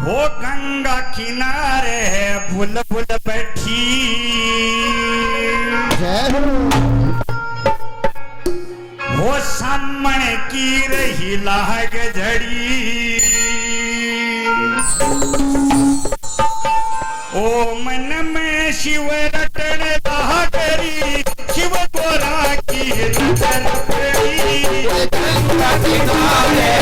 वो गंगा किनारे है बुलबुल बैठी, वो सामने की रही लाग झड़ी। ओ मन में शिव रटन लागरी, शिव गोरा की नजर पड़ी। गंगा किनारे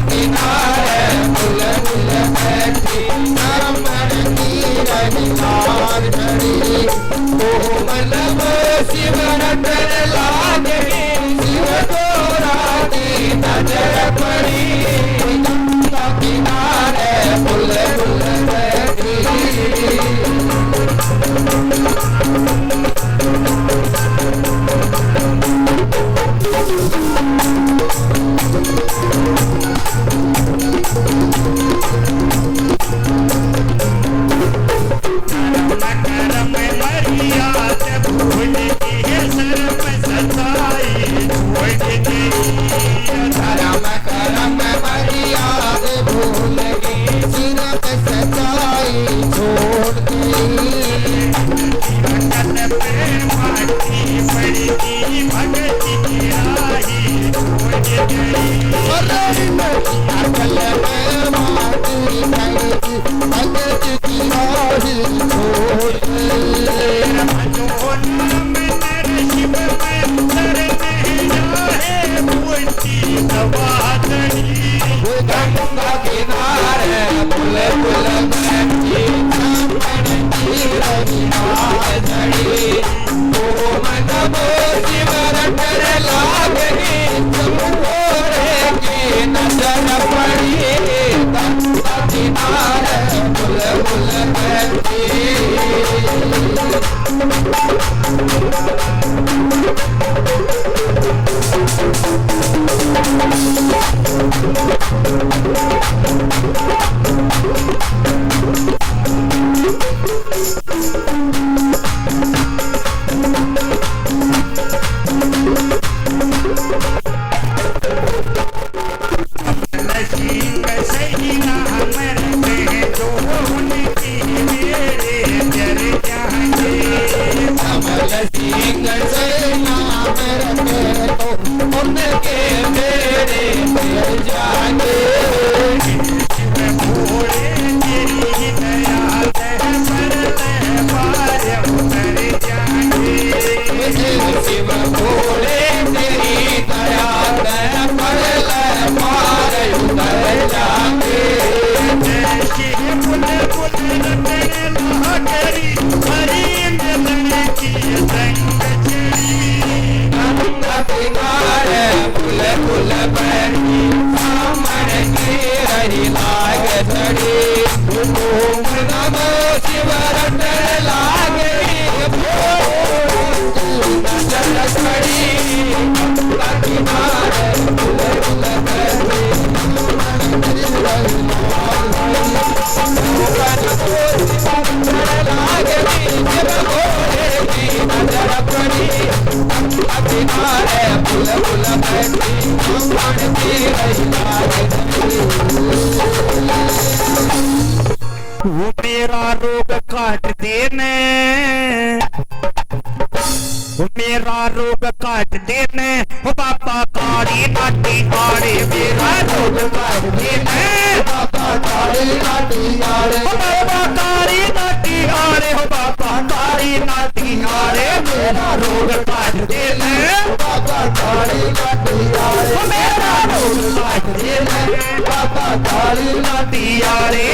किनारे बुलबुल बैठी, सामने की वो मेरा रोग काट देने, वो मेरा रोग काट देने, वो बाबा काली नाटी आड़े मेरा रोग काट देने, बाबा काली नाटी आड़े, बाबा काली नाटी आड़े, हो बाबा काली नाटी आड़े मेरा रोग काट देने, बाबा काली नाटी आड़े मेरा रोग काट देने, बाबा काली नाटी आड़े।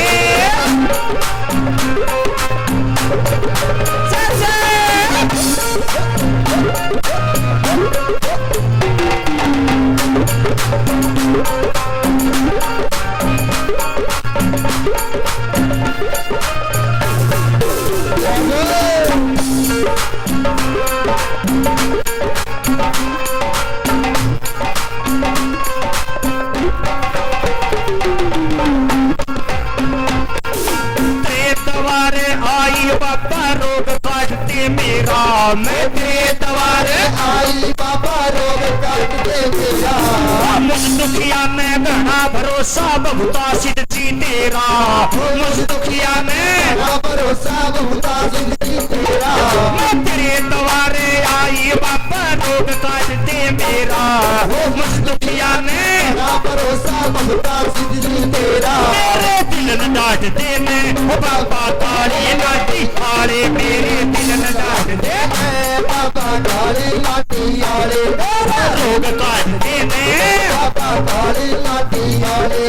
बाबा रोग काटते मेरा, मैं तेरे द्वारे आई बाबा रोग काटते मेरा, मुझ दुखिया में घना भरोसा बहुता सिद्ध जी तेरा, मुझ दुखिया में भरोसा बहुता सिद्ध जी तेरा, मैं तेरे द्वारे आई बाबा रोग काटते मेरा, मुझ दुखिया में भरोसा बहुता सिद्ध जी तेरा, मेरे दिल न डांट देने बाबा काली नाटी आड़े, मेरे दिल न डांट दे बाबा काली नाटी आड़े, मेरा रोग काट देने बाबा काली नाटी आड़े।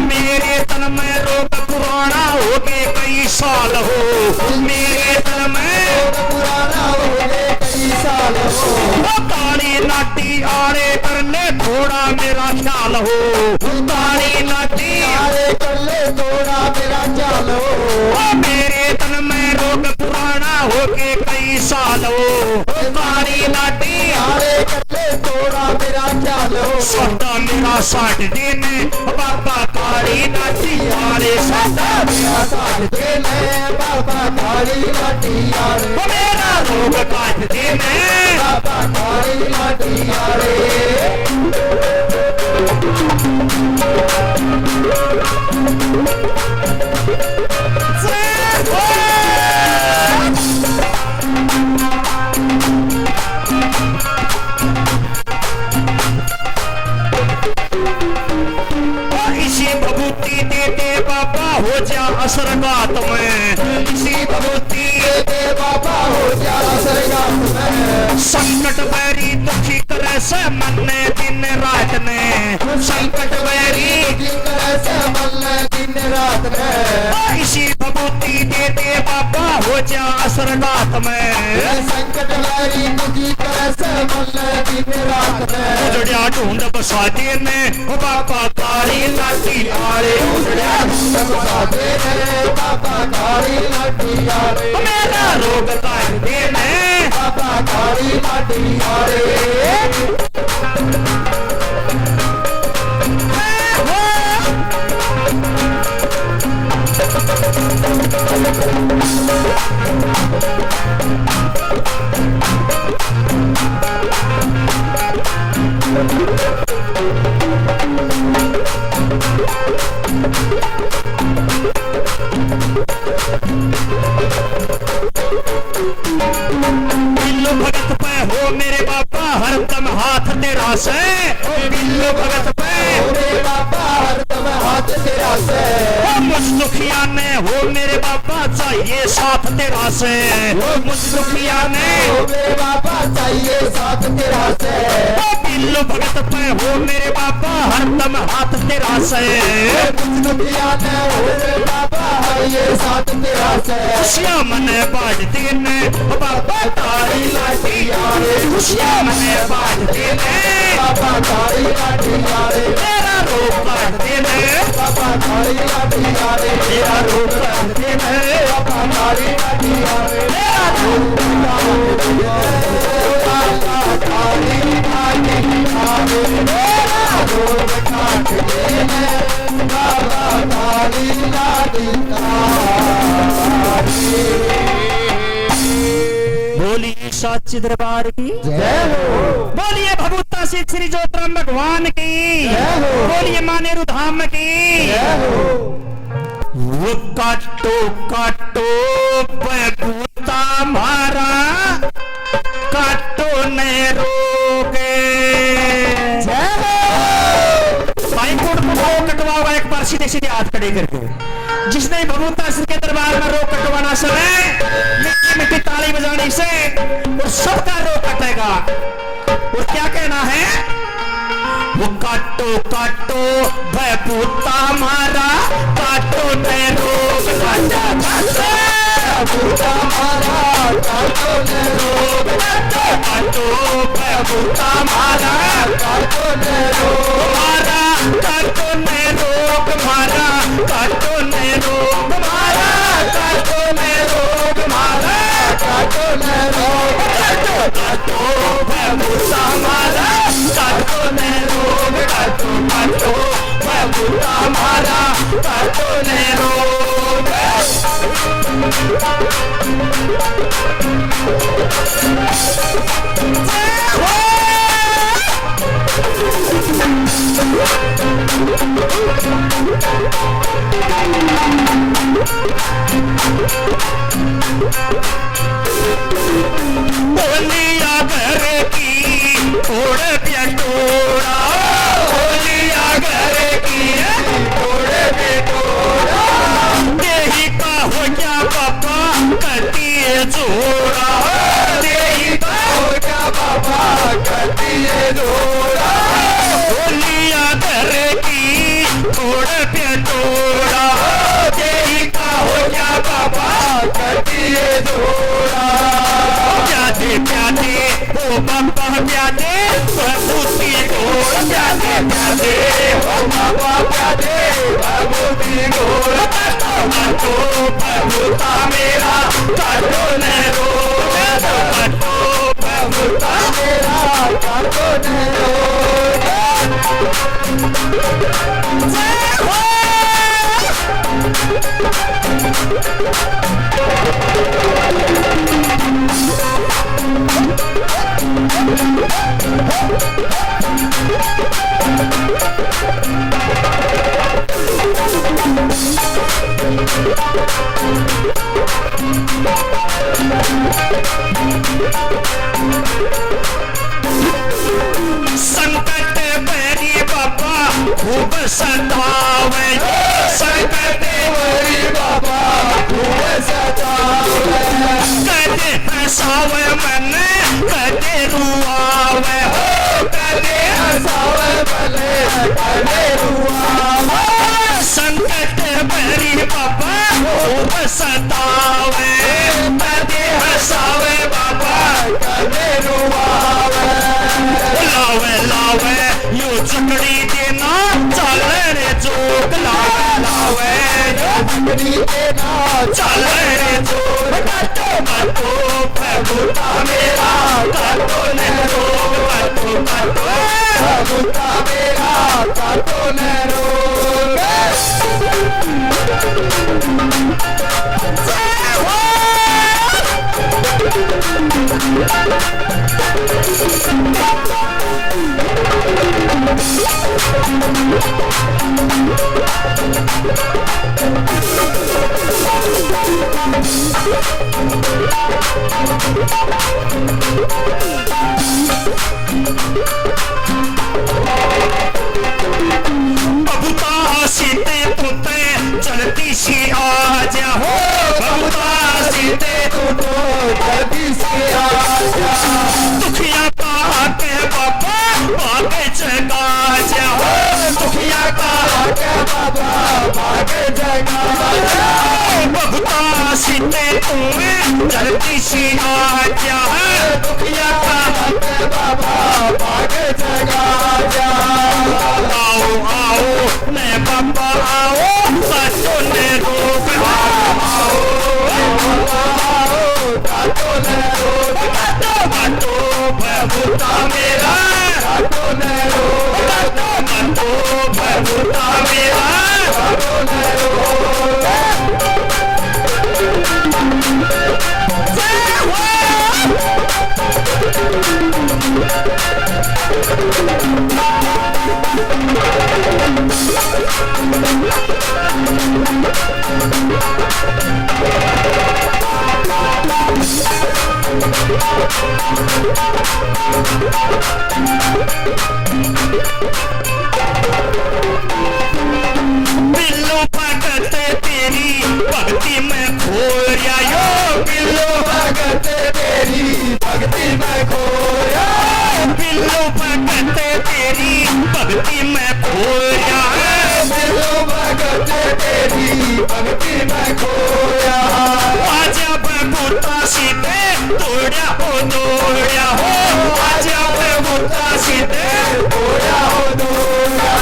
मेरे तन में रोग पुराना हो गए कई साल हो, मेरे तन में रोग पुराना हो गए कई साल हो, काली नाटी आड़े कर ले थोड़ा मेरा ख्याल हो, काली नाटी आड़े कर ले थोड़ा मेरा ख्याल हो, मेरे तन में रोग पुराना हो गए कई साल हो, काली नाटी आड़े कर ले थोड़ा मेरा ख्याल हो, सदा मेरा साठ देने बाबा काली नाटी आड़े, सदा मेरा साठ देने बाबा काली नाटी आड़े, मेरा रोग काट देने बाबा काली नाटी आड़े। हो जा असरगात में, इसी भगवती दे बाबा हो जा असरगात में, संकट बैरी दुखी करे से मन दिन रात ने, संकट बैरी दुखी करे से मन दिन रात ने, इसी भगवती दे बाबा हो जा असरगात में, संकट बैरी दुखी करे से मन दिन रात में, उजड़िया ढूंढ बसा देने बाबा काली नाटी आड़े, उजड़िया ढूंढ बसा देने बाबा काली नाटी आड़े, मेरा रोग काट देने बाबा काली नाटी आड़े। बिल्लू भगत पे हो मेरे बाबा हरदम हाथ तेरा से, बिल्लू भगत पे हो मेरे बाबा हरदम हाथ तेरा से, मुझ दुखिया ने हो मेरे बाबा चाहिए साथ तेरा से, मुझ दुखिया ने हो मेरे बाबा चाहिए साथ तेरा से, बिल्लू भगत पे हो मेरे बाबा हरदम हाथ तेरा से, मुझ दुखिया ने हो मेरे बाबा ये साथ तेरा से, श्याम ने बाज देने बाबा काली नाटी खुशियां मने बांटते ने बाबा थारी लाठी वाले तेरा रूप बांटते ने बाबा थारी लाठी वाले तेरा रूप बांटते ने बाबा थारी लाठी वाले तेरा रूप बाबा थारी लाठी वाले तेरा रूप काटते हैं बाबा थारी लाठी वाले। बोलिए सच्चे दरबार की जय हो। बोलिए भभूता से श्री ज्योतिराम भगवान की जय हो। बोलिए मानेरू धाम की जय हो। वो काटो काटो भभूता मारा काटो न रोके भाई कोट को रो कटवाओगा एक बार सीधे सीधे हाथ खड़े करके जिसने भभूता श्री के दरबार में रो कटवाना समय मिट्टी मिट्टी ताली बजाने से और सबका रो कटेगा। और क्या कहना है वो काटो काटो भभूता मारा काटो न रोग काटा काटो भभूता मारा काटो न रोग काटो भभूता मारा काटो न रोग मारा काटो न रोग मारा काटो न रोग मारा काटो न रोग मारा काटो न रोग काटो भभूता मारा काटो न रोग काटो काटो भभूता मारा काटो न रोग बोलिया घर की थोड़ प्याटोड़ा बोलिया घर की थोड़े बेटोड़ा देही का हो क्या पापा करती है जोड़ा देही का हो जा बाबा करती है जोड़ा बोलिया घर की थोड़ प्याटोड़ा देही का हो क्या पापा करती है जोड़ा प्यादे प्यादे ओ बाबा प्यादे भभूति गोड़ प्यादे प्यादे ओ बाबा प्यादे भभूति गोड़ काटो भभूता मेरा काटो न रोग काटो भभूता मेरा काटो न रोग जय हो। संकट भरी बाबा खूब सतावे संकट हरी बाबा खूब सतावे कदे हंसावे मन कदे रुआवे हो कदे हंसावे भले कदे रुआवे संकट भरी बाबा खूब सतावे कदे हंसावे बाबा कदे रुआवे लावे लावे यू चकड़ी देना चल रे जोग लावे लावे चकड़ी देना चल रे जोग काटो काटो भभूता मेरा काटो न रोग काटो काटो भभूता मेरा काटो न रोग जय हो। बबूता सीते पुते चलती सी आ जा हो बबूता सीते तू तो जल्दी से आ जा दुखिया पाके बाबा भागे जगा जा हो दुखिया के बाबा भागे जगा बबूता सीते ते तू जल्दी सी आ जा, दुखिया का बाबा भाग जगा जा। आओ आओ मैं बाबा आओ, सासों ने रोक आओ काटो ने रोक, काटो भभूता मेरा, काटो ने रोक, काटो भभूता मेरा, काटो ने रोक। जय हो। बिल्लू भगत तेरी भक्ति में खोया यो, बिल्लू भगत तेरी भक्ति में खोया, बिल्लू भगत तेरी भक्ति में खोया, बिल्लू भगत तेरी भक्ति में खोया। आजा भगवता सीधे तोड़ा हो, आजा भगवता सीधे खोया हो दोया।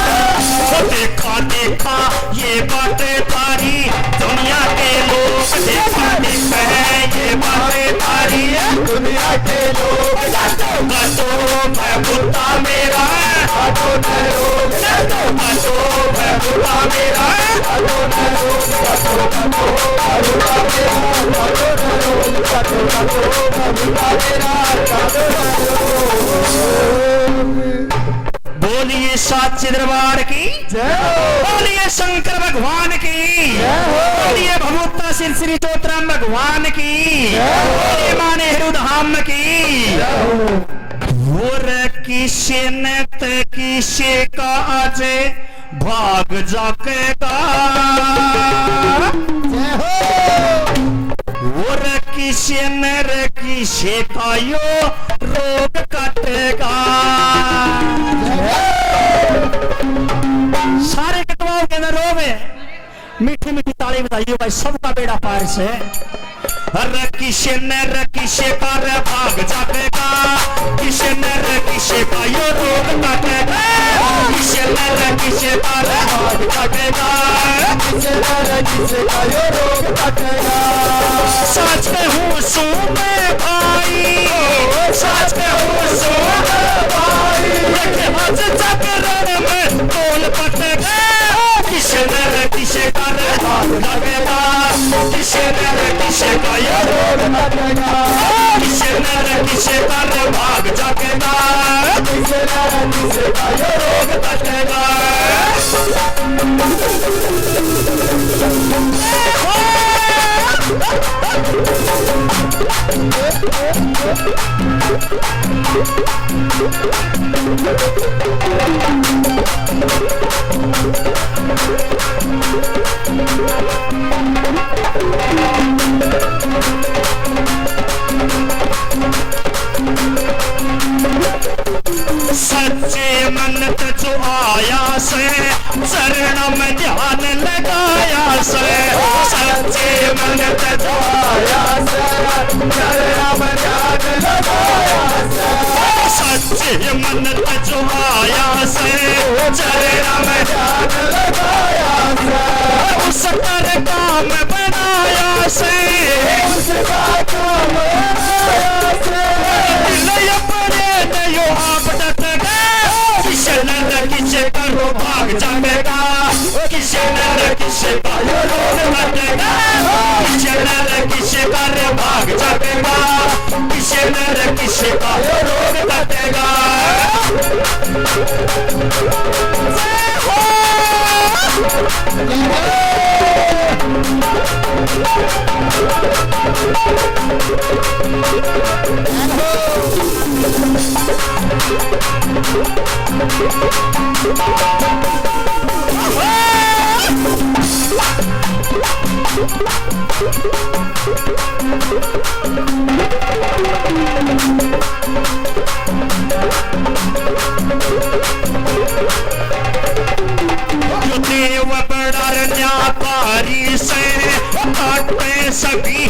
देखा देखा ये बातें तारी, दुनिया के लोग देखा देखा है ये बातें तारी, दुनिया के लोग काटो भभूता मेरा, काटो ने रोक, काटो भभूता मेरा, काटो ने रोक, भगुता मेरा, काटो ने रोक, भगुता मेरा, काटो ने रोक। बोलिए साच्चे दरबार की जय हो, बोलिए शंकर भगवान की, बोलिए भगवता श्री श्री चौतराम भगवान की, बोलिए माँ नेहरू धाम की। और किसी ने ते किसी का आज भाग जाकेगा, जय हो, और किसी ने रे किसी का यो रोग कटेगा। सारे कटवाओं के अंदर रोग है, मीठी मीठी ताली बताइए भाई, सबका बेड़ा पार से। किसी ने किसी का भाग जाएगा, किसी ने किसी का यो रोग काटेगा, किसी ने किसी का भाग जाएगा, किसी ने किसी का ये रोग कटेगा। सच में हूँ सू में भाई, सच में हूँ सू में भाई, हज जाकर में बोल पटेगा, किसी ने किसी का भाग जाएगा, किसी ने किसी का ये रोग कटेगा, किसी न किसी का भाग जाएगा, किसी ने किसी का ये रोग कटेगा। सच्चे मन जो आया से चरण में ध्यान लगाया से, सच्चे मन जो आया से चरण में ध्यान लगाया से, सच्चे मन जो आया से चरण में ध्यान लगाया से, उस पर काम बनाया से, उसका काम बनाया से, दिल अपने नयो आप डटेगा, किसी न किसी करो भाग जाएगा, किसी न किसी का यो रोग कटेगा, किसी न किसी का भाग जाएगा, किसी न किसी का यो रोग कटेगा। जय हो। देव बड़ा न्याकारी से काटे सभी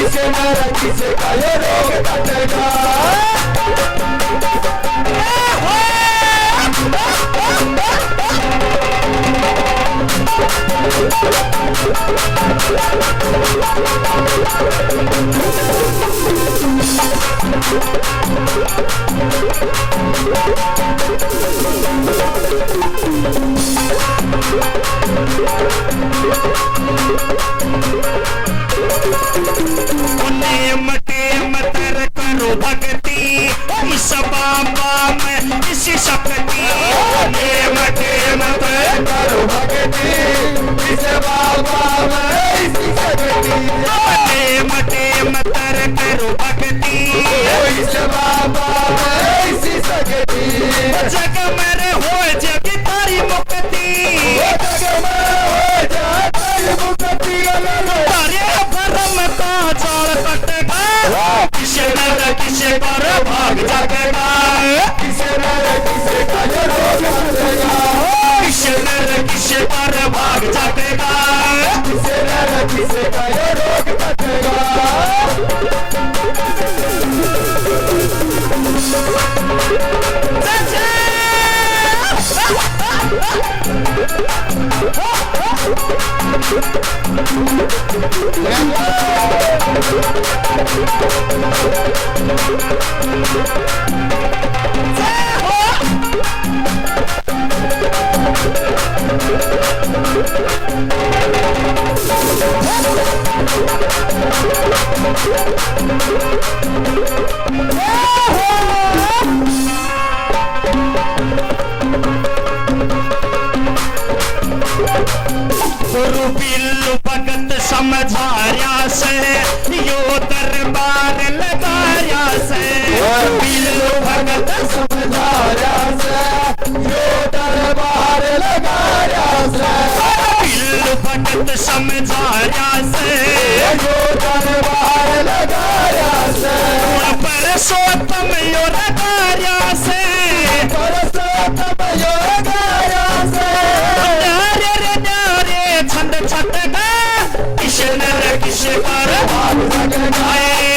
किसे न किसे का ये रोग कटेगा। नेम टेम तर करो भक्ति इस बाबा में इसी शक्ति। नेम टेम तर करो भक्ति इस बाबा में इसी शक्ति। नेम टेम तर करो भक्ति इस बाबा में इसी शक्ति। जग मेरे हो जग तारी मुक्ति। जग में हो जाए तारी मुक्ति। तारे भरम का जाल कटेगा किसे न किसे पर भाग जाएगा। किसे न किसे का ये रोग कटेगा। किसे न किसे पर भाग जाएगा। किसे न किसे का ये रोग कटेगा। गुरु बिल्लू भगत समझाया से यो दरबार लगाया से। बिल्लू भगत समझाया से यो दरबार लगाया से। बिल्लू भगत समझाया से यो दरबार लगाया से। परसोत्तम यो लगाया से। परसोत्तम यो लगाया से। न्यारे रे न्यारे छंद छटगा किसे न किसे पर भाग जाएगा।